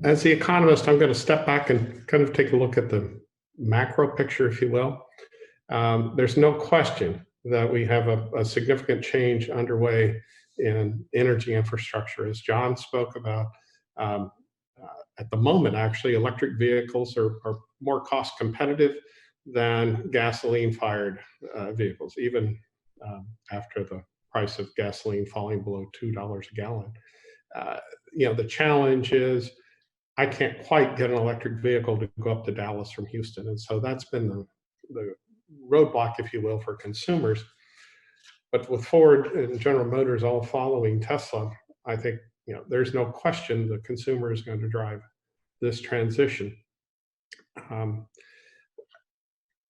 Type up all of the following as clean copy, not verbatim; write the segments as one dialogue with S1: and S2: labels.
S1: as the economist, I'm going to step back and kind of take a look at the macro picture, if you will. There's no question that we have a significant change underway in energy infrastructure. As John spoke about, um, at the moment, actually, electric vehicles are more cost competitive than gasoline-fired vehicles, even after the price of gasoline falling below $2 a gallon. Uh, the challenge is I can't quite get an electric vehicle to go up to Dallas from Houston. And so that's been the roadblock, if you will, for consumers. But with Ford and General Motors all following Tesla, I think there's no question the consumer is going to drive this transition. Um,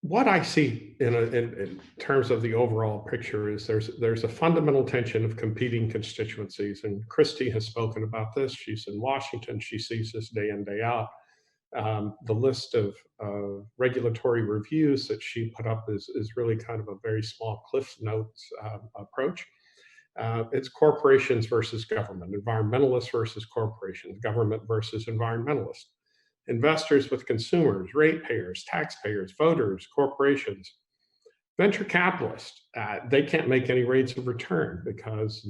S1: what I see in terms of the overall picture is there's a fundamental tension of competing constituencies, and Christy has spoken about this. She's in Washington. She sees this day in, day out. The list of regulatory reviews that she put up is really kind of a very small Cliff Notes approach. It's corporations versus government, environmentalists versus corporations, government versus environmentalists, investors with consumers, ratepayers, taxpayers, voters, corporations, venture capitalists. They can't make any rates of return because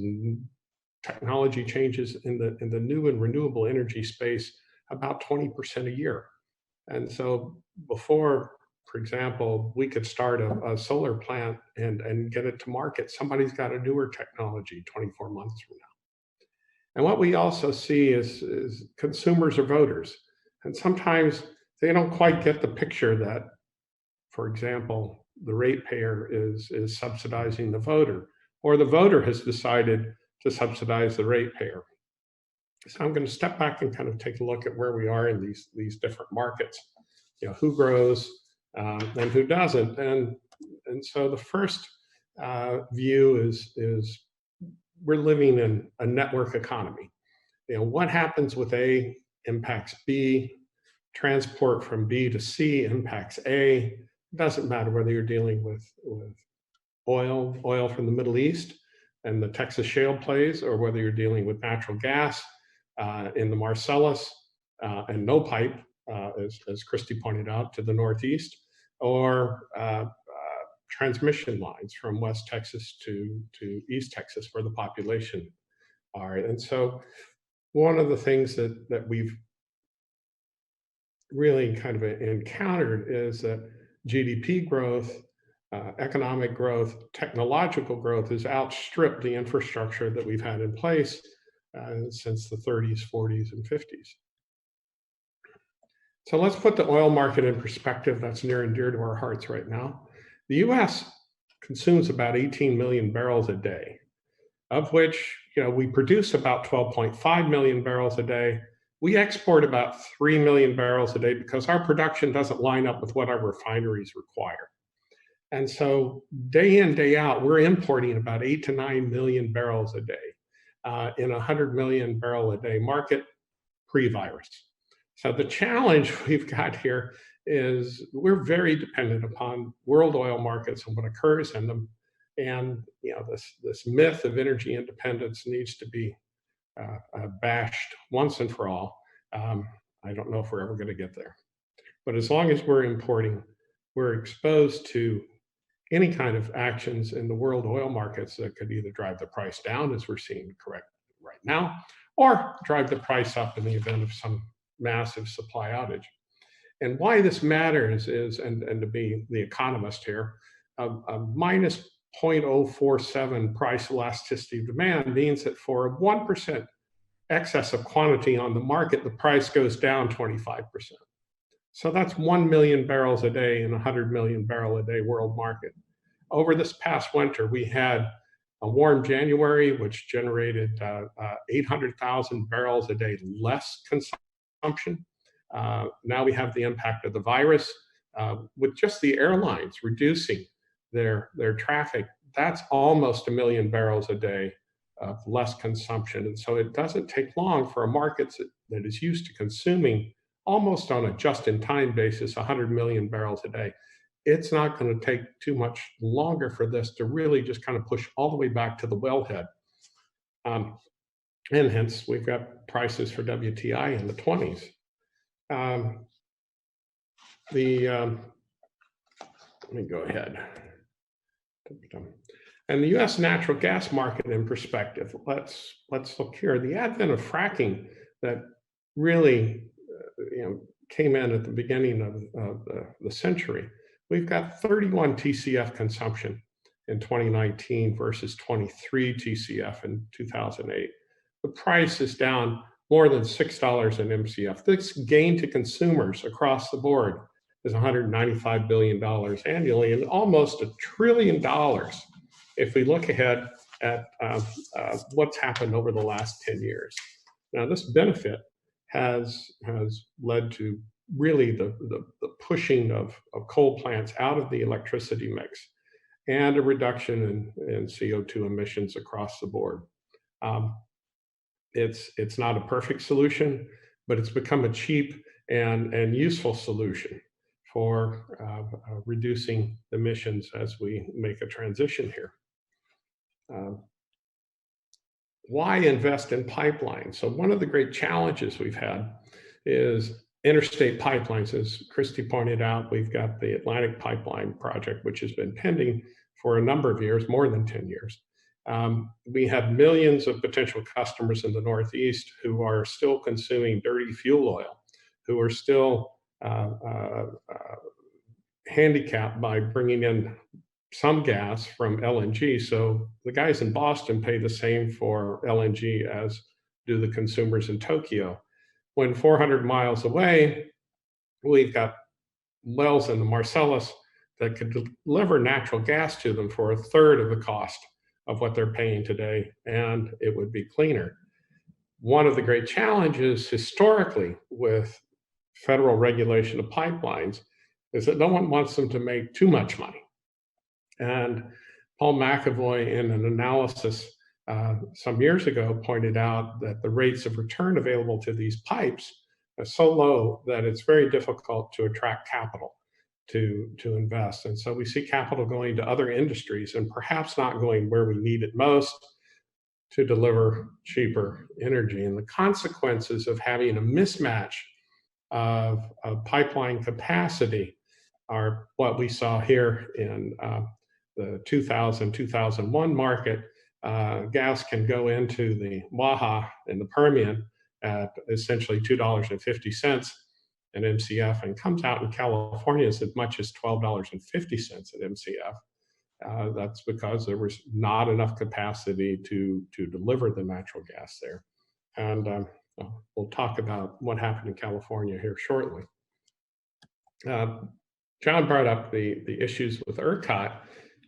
S1: technology changes in the new and renewable energy space about 20% a year. And so before, for example, we could start a solar plant and get it to market, somebody's got a newer technology 24 months from now. And what we also see is consumers are voters. And sometimes they don't quite get the picture that, for example, the ratepayer is subsidizing the voter, or the voter has decided to subsidize the ratepayer. So I'm going to step back and kind of take a look at where we are in these different markets. Who grows and who doesn't, and so the first view is we're living in a network economy. What happens with A impacts B. Transport from B to C impacts A. It doesn't matter whether you're dealing with oil from the Middle East and the Texas shale plays, or whether you're dealing with natural gas in the Marcellus and no pipe, as Christy pointed out, to the Northeast, or transmission lines from West Texas to East Texas, where the population are. And so one of the things that we've really kind of encountered is that GDP growth, economic growth, technological growth has outstripped the infrastructure that we've had in place since the 30s, 40s, and 50s. So let's put the oil market in perspective. That's near and dear to our hearts right now. The US consumes about 18 million barrels a day, of which we produce about 12.5 million barrels a day. We export about 3 million barrels a day because our production doesn't line up with what our refineries require. And so day in, day out, we're importing about 8 to 9 million barrels a day in a 100 million barrel a day market pre-virus. So the challenge we've got here is we're very dependent upon world oil markets and what occurs in them. And this myth of energy independence needs to be bashed once and for all. I don't know if we're ever going to get there. But as long as we're importing, we're exposed to any kind of actions in the world oil markets that could either drive the price down, as we're seeing correct right now, or drive the price up in the event of some massive supply outage. And why this matters is, and to be the economist here, a minus 0.047 price elasticity of demand means that for a 1% excess of quantity on the market, the price goes down 25%. So that's 1 million barrels a day in a 100 million barrel a day world market. Over this past winter, we had a warm January, which generated 800,000 barrels a day less consumption. Now we have the impact of the virus with just the airlines reducing their traffic. That's almost 1 million barrels a day of less consumption. And so it doesn't take long for a market that is used to consuming almost on a just-in-time basis 100 million barrels a day. It's not going to take too much longer for this to really just kind of push all the way back to the wellhead. And hence, we've got prices for WTI in the 20s. Um, let me go ahead. And the U.S. natural gas market in perspective, let's look here. The advent of fracking that really came in at the beginning of the century. We've got 31 TCF consumption in 2019 versus 23 TCF in 2008. The price is down more than $6 an MCF. This gain to consumers across the board is $195 billion annually and almost $1 trillion if we look ahead at what's happened over the last 10 years. Now, this benefit has led to really the pushing of coal plants out of the electricity mix and a reduction in CO2 emissions across the board. It's not a perfect solution, but it's become a cheap and useful solution for reducing emissions as we make a transition here. Why invest in pipelines? So one of the great challenges we've had is interstate pipelines. As Christy pointed out, we've got the Atlantic Pipeline project, which has been pending for a number of years, more than 10 years. We have millions of potential customers in the Northeast who are still consuming dirty fuel oil, who are still handicapped by bringing in some gas from LNG. So the guys in Boston pay the same for LNG as do the consumers in Tokyo. When 400 miles away, we've got wells in the Marcellus that could deliver natural gas to them for a third of the cost of what they're paying today, and it would be cleaner. One of the great challenges historically with federal regulation of pipelines is that no one wants them to make too much money. And Paul McAvoy, in an analysis some years ago, pointed out that the rates of return available to these pipes are so low that it's very difficult to attract capital to invest. And so we see capital going to other industries and perhaps not going where we need it most to deliver cheaper energy. And the consequences of having a mismatch of pipeline capacity are what we saw here in the 2000-2001 market. Gas can go into the Waha in the Permian at essentially $2.50 an MCF and comes out in California as much as $12.50 an MCF. That's because there was not enough capacity to deliver the natural gas there. And we'll talk about what happened in California here shortly. John brought up the issues with ERCOT,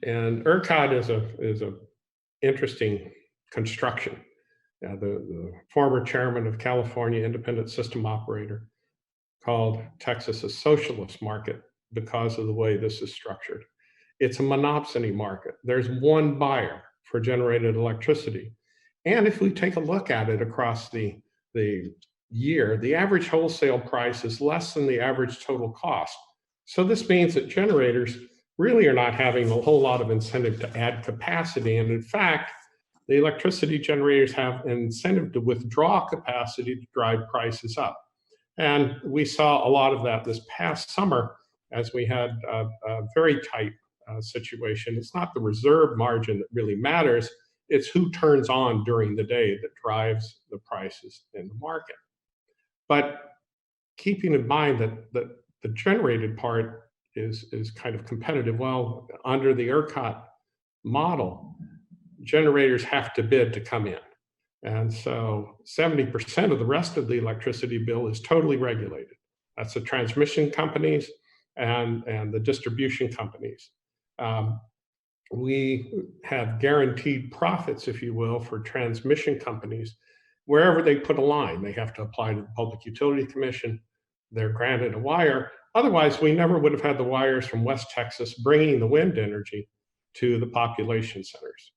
S1: and ERCOT is a interesting construction. The former chairman of California Independent System Operator called Texas a socialist market because of the way this is structured. It's a monopsony market. There's one buyer for generated electricity. And if we take a look at it across the year, the average wholesale price is less than the average total cost. So this means that generators really are not having a whole lot of incentive to add capacity. And in fact, the electricity generators have an incentive to withdraw capacity to drive prices up. And we saw a lot of that this past summer as we had a very tight situation. It's not the reserve margin that really matters. It's who turns on during the day that drives the prices in the market. But keeping in mind that the generated part is kind of competitive. Well, under the ERCOT model, generators have to bid to come in. And so 70% of the rest of the electricity bill is totally regulated. That's the transmission companies and the distribution companies. We have guaranteed profits, if you will, for transmission companies. Wherever they put a line, they have to apply to the Public Utility Commission. They're granted a wire. Otherwise, we never would have had the wires from West Texas bringing the wind energy to the population centers.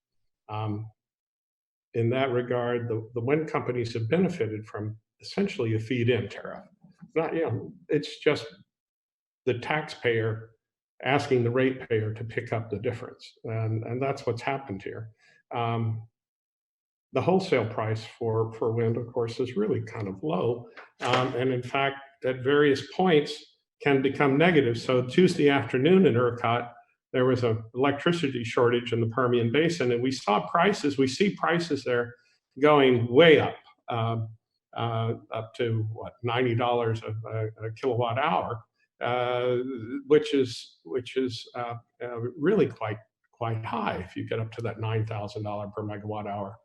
S1: In that regard, the wind companies have benefited from essentially a feed-in tariff. Not, it's just the taxpayer asking the ratepayer to pick up the difference, and that's what's happened here. the wholesale price for wind, of course, is really kind of low. And in fact, at various points can become negative. So Tuesday afternoon in ERCOT, there was an electricity shortage in the Permian Basin, and we see prices there going way up, up to what, $90 a kilowatt hour, which is really quite high if you get up to that $9,000 per megawatt hour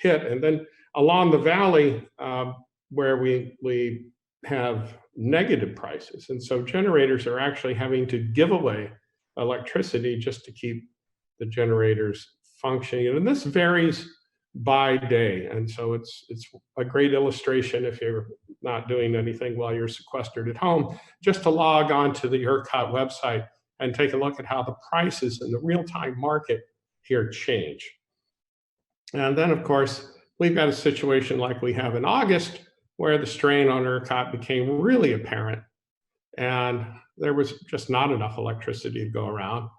S1: hit. And then along the valley, where we have negative prices, and so generators are actually having to give away electricity just to keep the generators functioning. And this varies by day, and so it's a great illustration, if you're not doing anything while you're sequestered at home, just to log on to the ERCOT website and take a look at how the prices in the real-time market here change. And then, of course, we've got a situation like we have in August, where the strain on ERCOT became really apparent, and there was just not enough electricity to go around.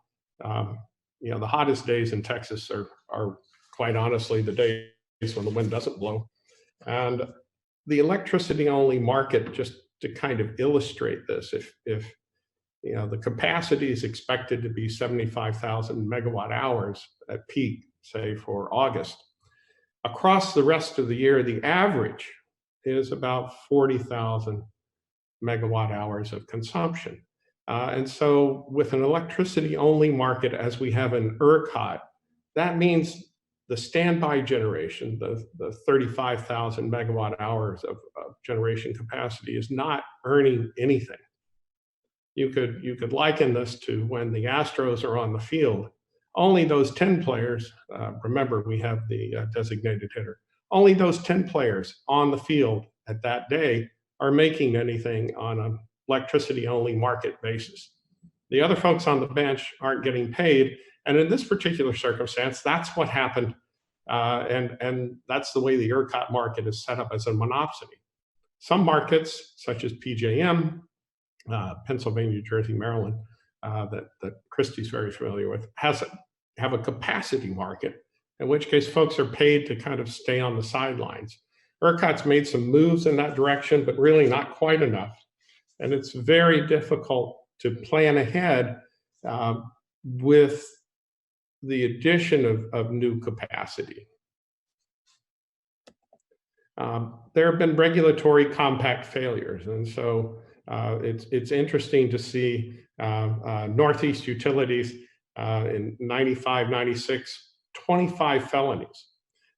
S1: The hottest days in Texas are quite honestly the days when the wind doesn't blow. And the electricity-only market, just to kind of illustrate this, if the capacity is expected to be 75,000 megawatt hours at peak, say for August, across the rest of the year, the average is about 40,000 megawatt hours of consumption. And so with an electricity-only market, as we have in ERCOT, that means the standby generation, the 35,000 megawatt hours of generation capacity, is not earning anything. You could liken this to when the Astros are on the field. Only those 10 players, remember we have the designated hitter, only those 10 players on the field at that day are making anything on an electricity-only market basis. The other folks on the bench aren't getting paid, and in this particular circumstance, that's what happened, and that's the way the ERCOT market is set up, as a monopsony. Some markets, such as PJM, Pennsylvania, New Jersey, Maryland, that Christie's very familiar with, have a capacity market, in which case folks are paid to kind of stay on the sidelines. ERCOT's made some moves in that direction, but really not quite enough. And it's very difficult to plan ahead with the addition of new capacity. There have been regulatory compact failures, and so it's interesting to see Northeast Utilities in 95, 96, 25 felonies.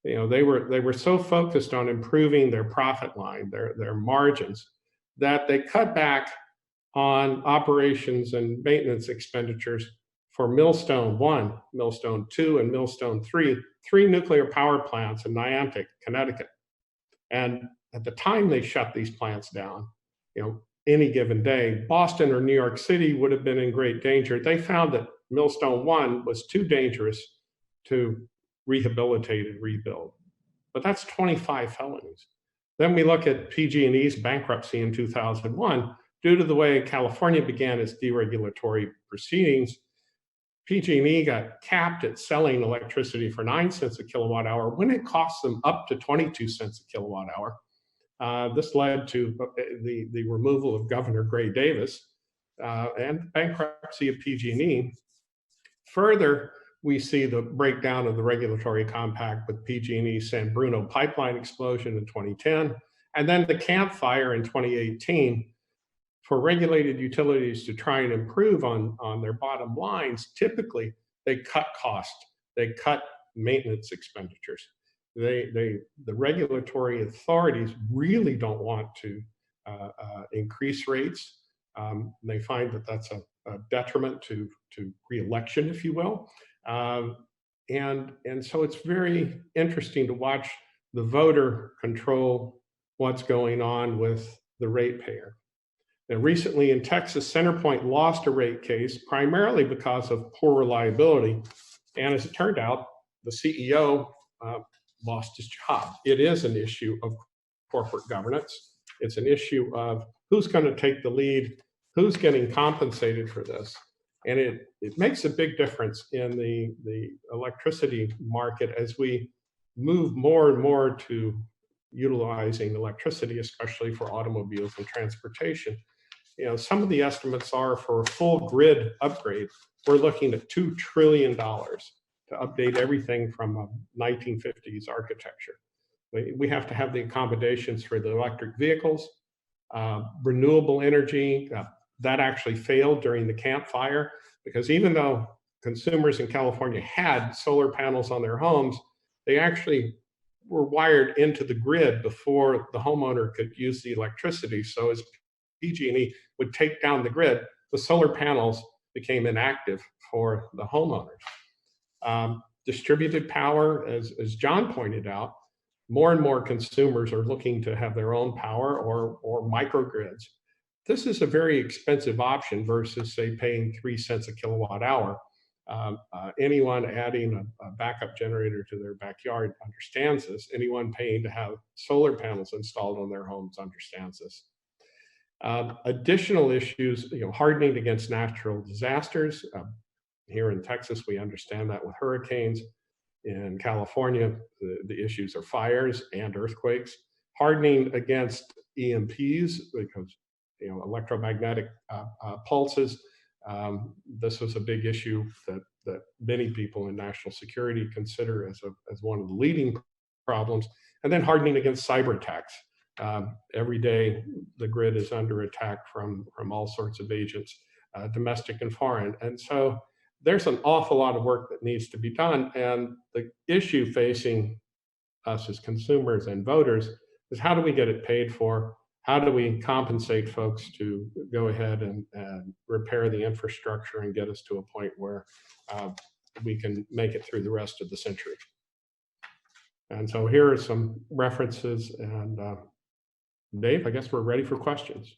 S1: They were so focused on improving their profit line, their margins, that they cut back on operations and maintenance expenditures for Millstone 1, Millstone 2, and Millstone 3, 3 nuclear power plants in Niantic, Connecticut. And at the time they shut these plants down, any given day, Boston or New York City would have been in great danger. They found that Millstone 1 was too dangerous to rehabilitate and rebuild. But that's 25 felonies. Then we look at PG&E's bankruptcy in 2001. Due to the way California began its deregulatory proceedings, PG&E got capped at selling electricity for 9 cents a kilowatt hour when it cost them up to 22 cents a kilowatt hour. This led to the removal of Governor Gray Davis and bankruptcy of PG&E. Further, we see the breakdown of the regulatory compact with PG&E's San Bruno pipeline explosion in 2010, and then the Camp Fire in 2018. For regulated utilities to try and improve on their bottom lines, typically they cut costs, they cut maintenance expenditures. The regulatory authorities really don't want to increase rates. They find that that's a detriment to re-election, if you will. And so it's very interesting to watch the voter control what's going on with the ratepayer. And recently in Texas, CenterPoint lost a rate case primarily because of poor reliability. And as it turned out, the CEO lost his job. It is an issue of corporate governance. It's an issue of who's going to take the lead, who's getting compensated for this. And it makes a big difference in the electricity market as we move more and more to utilizing electricity, especially for automobiles and transportation. Some of the estimates are for a full grid upgrade, we're looking at $2 trillion to update everything from a 1950s architecture. We have to have the accommodations for the electric vehicles, renewable energy. That actually failed during the Camp Fire, because even though consumers in California had solar panels on their homes, they actually were wired into the grid before the homeowner could use the electricity. So as PG&E would take down the grid, the solar panels became inactive for the homeowners. Distributed power, as John pointed out, more and more consumers are looking to have their own power or microgrids. This is a very expensive option versus, say, paying 3 cents a kilowatt hour. Anyone adding a backup generator to their backyard understands this. Anyone paying to have solar panels installed on their homes understands this. Additional issues, hardening against natural disasters. Here in Texas, we understand that with hurricanes. In California, the issues are fires and earthquakes. Hardening against EMPs, because electromagnetic pulses. This was a big issue that many people in national security consider as one of the leading problems. And then hardening against cyber attacks. Every day, the grid is under attack from all sorts of agents, domestic and foreign. And so there's an awful lot of work that needs to be done. And the issue facing us as consumers and voters is, how do we get it paid for? How do we compensate folks to go ahead and repair the infrastructure and get us to a point where we can make it through the rest of the century? And so here are some references. And Dave, I guess we're ready for questions.